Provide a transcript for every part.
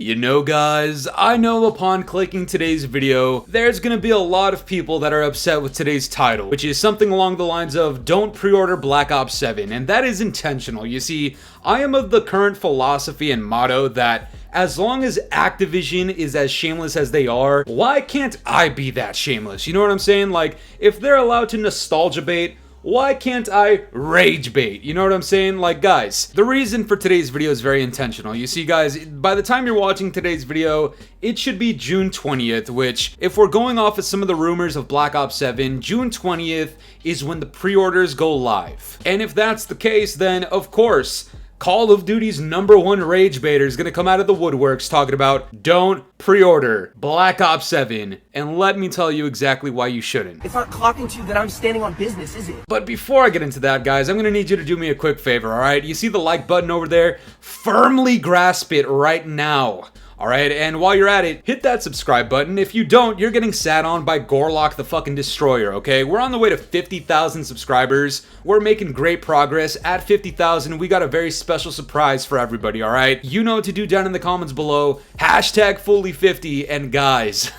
You know guys, I know upon clicking today's video, there's gonna be a lot of people that are upset with today's title, which is something along the lines of don't pre-order Black Ops 7, and that is intentional. You see, I am of the current philosophy and motto that as long as Activision is as shameless as they are, why can't I be that shameless? You know what I'm saying? Like, if they're allowed to nostalgia bait, why can't I rage bait? You know what I'm saying? Like, guys, the reason for today's video is very intentional. You see, guys, by the time you're watching today's video, it should be June 20th, which, if we're going off of some of the rumors of Black Ops 7, June 20th is when the pre-orders go live. And if that's the case, then, of course, Call of Duty's #1 rage baiter is gonna come out of the woodworks talking about don't pre-order Black Ops 7, and let me tell you exactly why you shouldn't. It's not clocking to you that I'm standing on business, is it? But before I get into that, guys, I'm gonna need you to do me a quick favor, alright? You see the like button over there? Firmly grasp it right now. Alright, and while you're at it, hit that subscribe button. If you don't, you're getting sat on by Gorlock the fucking Destroyer, okay? We're on the way to 50,000 subscribers. We're making great progress. At 50,000, we got a very special surprise for everybody, alright? You know what to do down in the comments below. Hashtag Fooly50, and guys,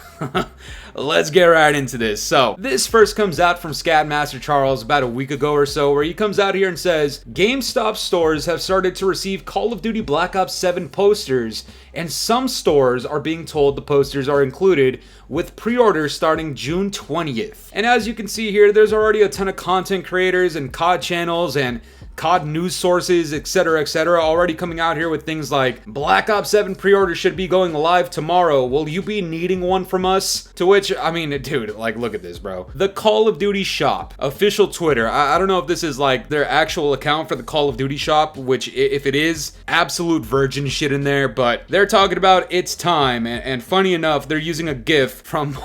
let's get right into this. So, this first comes out from Scatmaster Charles about a week ago or so, where he comes out here and says, GameStop stores have started to receive Call of Duty Black Ops 7 posters, and some stores are being told the posters are included with pre-orders starting June 20th. And as you can see here, there's already a ton of content creators and COD channels and COD news sources, etc., already coming out here with things like Black Ops 7 pre-order should be going live tomorrow. Will you be needing one from us? To which, I mean, dude, like, look at this, bro. The Call of Duty shop, official Twitter. I don't know if this is like their actual account for the Call of Duty shop, which if it is, absolute virgin shit in there, but they're talking about it's time, and funny enough, they're using a GIF from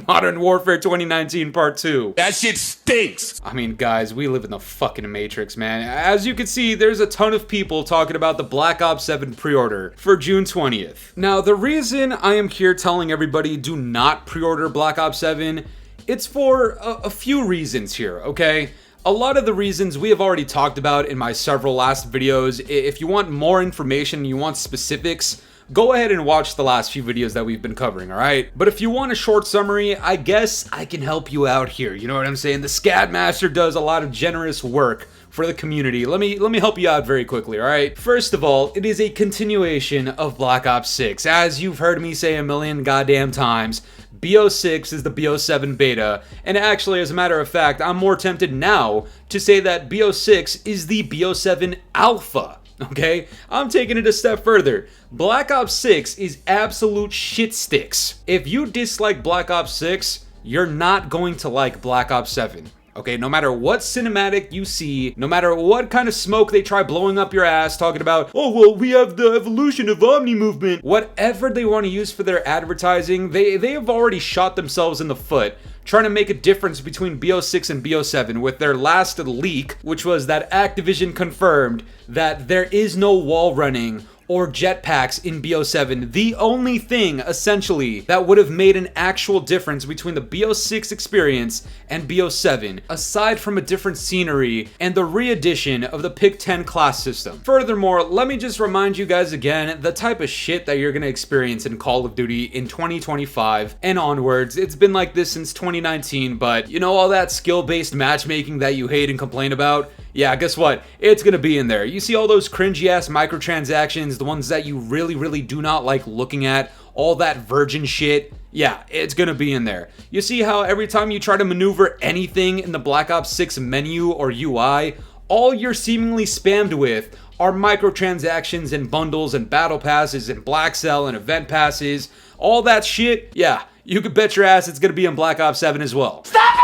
Modern Warfare 2019 Part 2. That shit stinks! I mean, guys, we live in the fucking Matrix, man. As you can see, there's a ton of people talking about the Black Ops 7 pre-order for June 20th. Now, the reason I am here telling everybody do not pre-order Black Ops 7, it's for a few reasons here, okay? A lot of the reasons we have already talked about in my several last videos. If you want more information, you want specifics, go ahead and watch the last few videos that we've been covering, alright? But if you want a short summary, I guess I can help you out here, you know what I'm saying? The Scatmaster does a lot of generous work for the community. Let me help you out very quickly, alright? First of all, it is a continuation of Black Ops 6. As you've heard me say a million goddamn times, BO6 is the BO7 beta, and actually, as a matter of fact, I'm more tempted now to say that BO6 is the BO7 alpha. Okay, I'm taking it a step further. Black Ops 6 is absolute shit sticks. If you dislike Black Ops 6, you're not going to like Black Ops 7. Okay, no matter what cinematic you see, no matter what kind of smoke they try blowing up your ass, talking about, oh, well, we have the evolution of Omni movement. Whatever they want to use for their advertising, they have already shot themselves in the foot trying to make a difference between BO6 and BO7 with their last leak, which was that Activision confirmed that there is no wall running or jetpacks in BO7. The only thing, essentially, that would have made an actual difference between the BO6 experience and BO7, aside from a different scenery and the re-addition of the Pick 10 class system. Furthermore, let me just remind you guys again, the type of shit that you're gonna experience in Call of Duty in 2025 and onwards. It's been like this since 2019, but you know all that skill-based matchmaking that you hate and complain about? Yeah, guess what? It's gonna be in there. You see all those cringy-ass microtransactions, the ones that you really do not like looking at, all that virgin shit? Yeah, it's gonna be in there. You see how every time you try to maneuver anything in the Black Ops 6 menu or UI, all you're seemingly spammed with are microtransactions and bundles and battle passes and black cell and event passes. All that shit, yeah, you could bet your ass it's gonna be in Black Ops 7 as well. Stop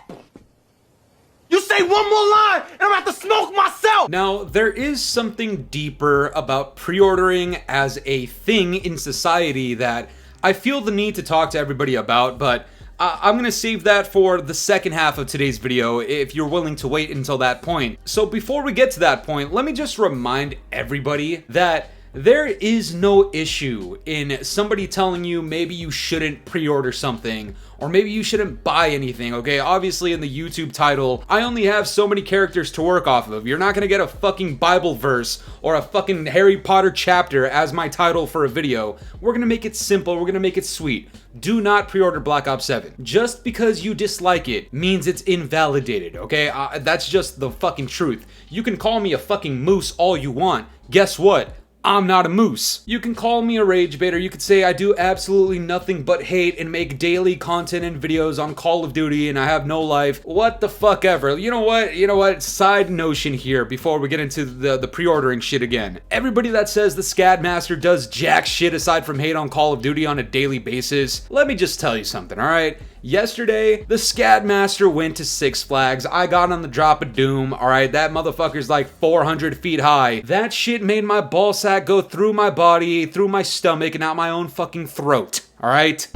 it! You say one more line, and I'm about to smoke myself! Now, there is something deeper about pre-ordering as a thing in society that I feel the need to talk to everybody about, but I'm gonna save that for the second half of today's video if you're willing to wait until that point. So before we get to that point, let me just remind everybody that there is no issue in somebody telling you maybe you shouldn't pre-order something or maybe you shouldn't buy anything, okay? Obviously in the YouTube title, I only have so many characters to work off of. You're not gonna get a fucking Bible verse or a fucking Harry Potter chapter as my title for a video. We're gonna make it simple, we're gonna make it sweet. Do not pre-order Black Ops 7. Just because you dislike it means it's invalidated, okay? That's just the fucking truth. You can call me a fucking moose all you want. Guess what? I'm not a moose. You can call me a rage baiter, you could say I do absolutely nothing but hate and make daily content and videos on Call of Duty and I have no life. What the fuck ever. You know what? Side notion here before we get into the pre-ordering shit again. Everybody that says the Scad Master does jack shit aside from hate on Call of Duty on a daily basis, let me just tell you something, alright? Yesterday, the Scad Master went to Six Flags. I got on the Drop of Doom, alright? That motherfucker's like 400 feet high. That shit made my ball sack go through my body, through my stomach, and out my own fucking throat, alright?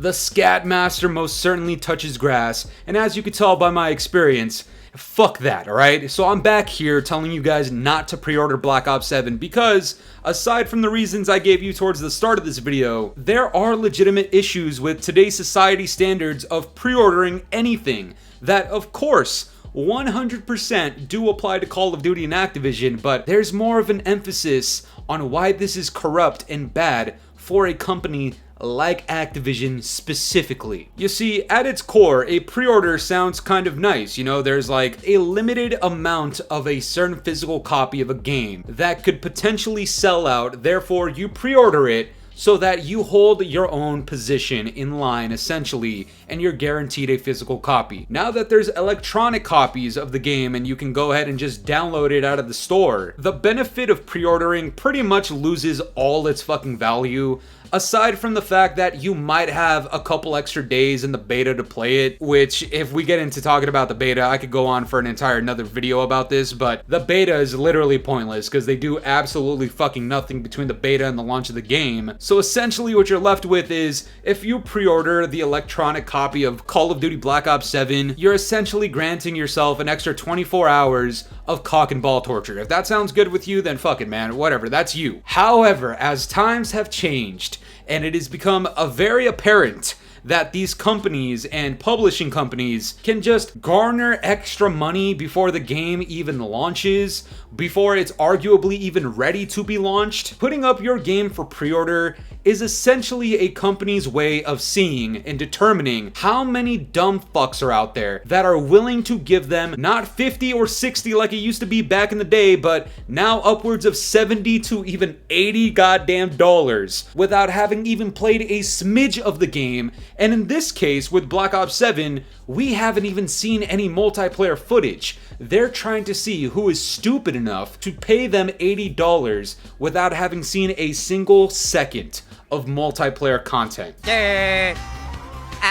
The Scad Master most certainly touches grass, and as you can tell by my experience, fuck that, alright? So I'm back here telling you guys not to pre-order Black Ops 7 because, aside from the reasons I gave you towards the start of this video, there are legitimate issues with today's society standards of pre-ordering anything that, of course, 100% do apply to Call of Duty and Activision, but there's more of an emphasis on why this is corrupt and bad for a company like Activision specifically. You see, at its core, a pre-order sounds kind of nice, you know, there's like a limited amount of a certain physical copy of a game that could potentially sell out, therefore you pre-order it so that you hold your own position in line essentially and you're guaranteed a physical copy. Now that there's electronic copies of the game and you can go ahead and just download it out of the store, the benefit of pre-ordering pretty much loses all its fucking value, aside from the fact that you might have a couple extra days in the beta to play it, which if we get into talking about the beta, I could go on for an entire another video about this, but the beta is literally pointless because they do absolutely fucking nothing between the beta and the launch of the game. So essentially what you're left with is, if you pre-order the electronic copy of Call of Duty Black Ops 7, you're essentially granting yourself an extra 24 hours of cock and ball torture. If that sounds good with you, then fuck it, man, whatever, that's you. However, as times have changed, and it has become very apparent that these companies and publishing companies can just garner extra money before the game even launches, before it's arguably even ready to be launched. Putting up your game for pre-order is essentially a company's way of seeing and determining how many dumb fucks are out there that are willing to give them not 50 or 60 like it used to be back in the day, but now upwards of 70 to even 80 goddamn dollars without having even played a smidge of the game. And in this case, with Black Ops 7, we haven't even seen any multiplayer footage. They're trying to see who is stupid enough to pay them $80 without having seen a single second of multiplayer content. I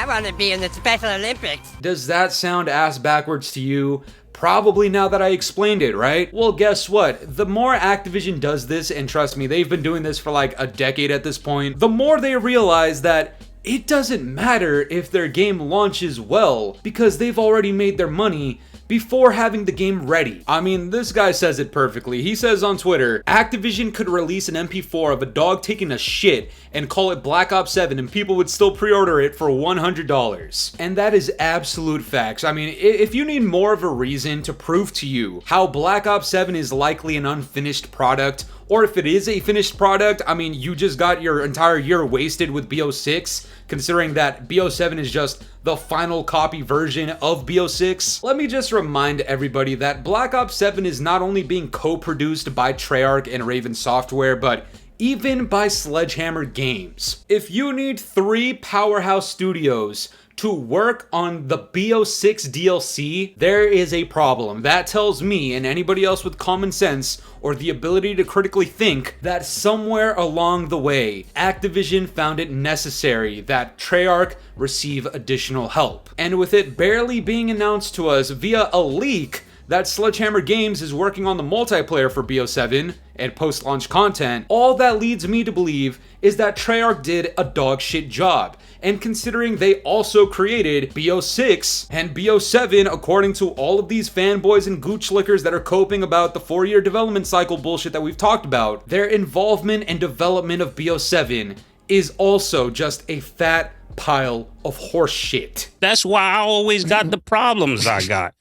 want to be in the Special Olympics. Does that sound ass backwards to you? Probably, now that I explained it, right? Well, guess what? The more Activision does this, and trust me, they've been doing this for like a decade at this point, the more they realize that it doesn't matter if their game launches well because they've already made their money before having the game ready. I mean, this guy says it perfectly. He says on Twitter, Activision could release an MP4 of a dog taking a shit and call it Black Ops 7 and people would still pre-order it for $100. And that is absolute facts. I mean, if you need more of a reason to prove to you how Black Ops 7 is likely an unfinished product, or if it is a finished product, I mean, you just got your entire year wasted with BO6, considering that BO7 is just the final copy version of BO6. Let me just remind everybody that Black Ops 7 is not only being co-produced by Treyarch and Raven Software, but even by Sledgehammer Games. If you need 3 powerhouse studios to work on the BO6 DLC, there is a problem. That tells me, and anybody else with common sense or the ability to critically think, that somewhere along the way, Activision found it necessary that Treyarch receive additional help. And with it barely being announced to us via a leak that Sledgehammer Games is working on the multiplayer for BO7 and post-launch content, all that leads me to believe is that Treyarch did a dog shit job. And considering they also created BO6 and BO7, according to all of these fanboys and gooch lickers that are coping about the 4-year development cycle bullshit that we've talked about, their involvement and development of BO7 is also just a fat pile of horse shit. That's why I always got the problems I got.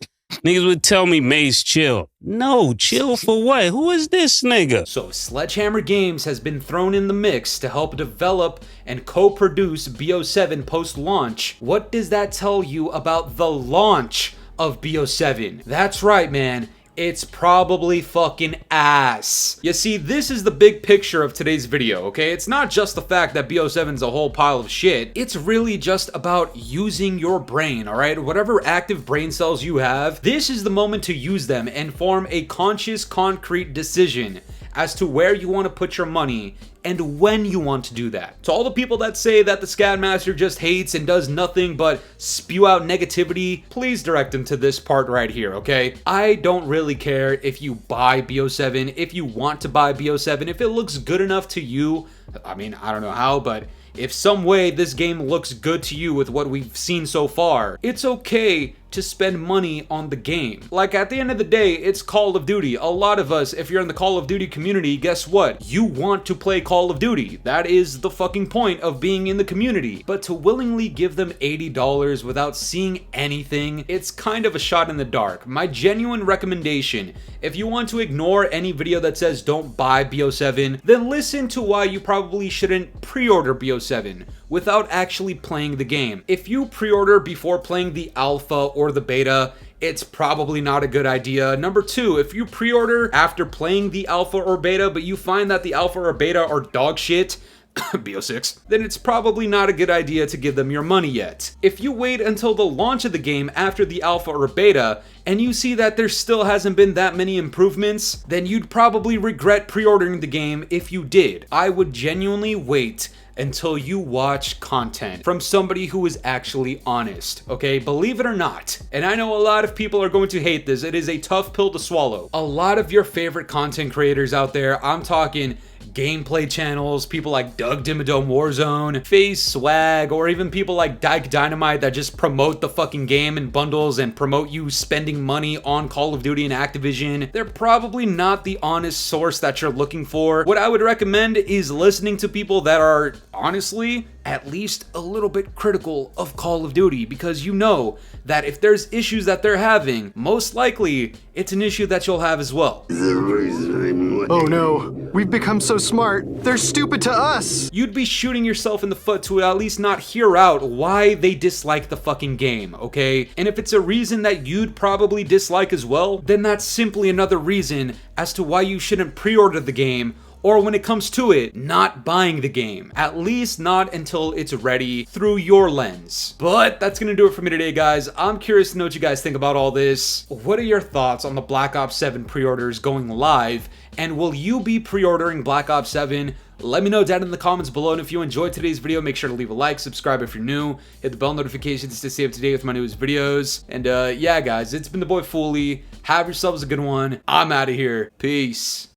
Niggas would tell me, Mace, chill. No, chill for what? Who is this nigga? So Sledgehammer Games has been thrown in the mix to help develop and co-produce BO7 post-launch. What does that tell you about the launch of BO7? That's right, man. It's probably fucking ass. You see, this is the big picture of today's video, okay? It's not just the fact that BO7's a whole pile of shit. It's really just about using your brain, alright? Whatever active brain cells you have, this is the moment to use them and form a conscious, concrete decision as to where you want to put your money and when you want to do that. To all the people that say that the Scadmaster just hates and does nothing but spew out negativity, please direct them to this part right here, okay? I don't really care if you buy BO7, if you want to buy BO7, if it looks good enough to you. I mean, I don't know how, but if some way this game looks good to you with what we've seen so far, it's okay to spend money on the game. Like, at the end of the day, it's Call of Duty. A lot of us, if you're in the Call of Duty community, guess what? You want to play Call of Duty. That is the fucking point of being in the community. But to willingly give them $80 without seeing anything, it's kind of a shot in the dark. My genuine recommendation, if you want to ignore any video that says don't buy BO7, then listen to why you probably shouldn't pre-order BO7 without actually playing the game. If you pre-order before playing the alpha or the beta, it's probably not a good idea. Number two, if you pre-order after playing the alpha or beta, but you find that the alpha or beta are dog shit, BO6, then it's probably not a good idea to give them your money yet. If you wait until the launch of the game after the alpha or beta, and you see that there still hasn't been that many improvements, then you'd probably regret pre-ordering the game if you did. I would genuinely wait until you watch content from somebody who is actually honest, okay? Believe it or not. And I know a lot of people are going to hate this. It is a tough pill to swallow. A lot of your favorite content creators out there, I'm talking gameplay channels, people like Doug Dimmadome Warzone, FaZe Swag, or even people like Dyke Dynamite that just promote the fucking game in bundles and promote you spending money on Call of Duty and Activision. They're probably not the honest source that you're looking for. What I would recommend is listening to people that are honestly at least a little bit critical of Call of Duty, because you know that if there's issues that they're having, most likely it's an issue that you'll have as well. Oh no, we've become so smart, they're stupid to us! You'd be shooting yourself in the foot to at least not hear out why they dislike the fucking game, okay? And if it's a reason that you'd probably dislike as well, then that's simply another reason as to why you shouldn't pre-order the game, or when it comes to it, not buying the game. At least not until it's ready through your lens. But that's gonna do it for me today, guys. I'm curious to know what you guys think about all this. What are your thoughts on the Black Ops 7 pre-orders going live? And will you be pre-ordering Black Ops 7? Let me know down in the comments below, and if you enjoyed today's video, make sure to leave a like, subscribe if you're new, hit the bell notifications to stay up to date with my newest videos. And yeah, guys, it's been the boy Fooly. Have yourselves a good one. I'm out of here. Peace.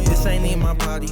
This ain't in my body.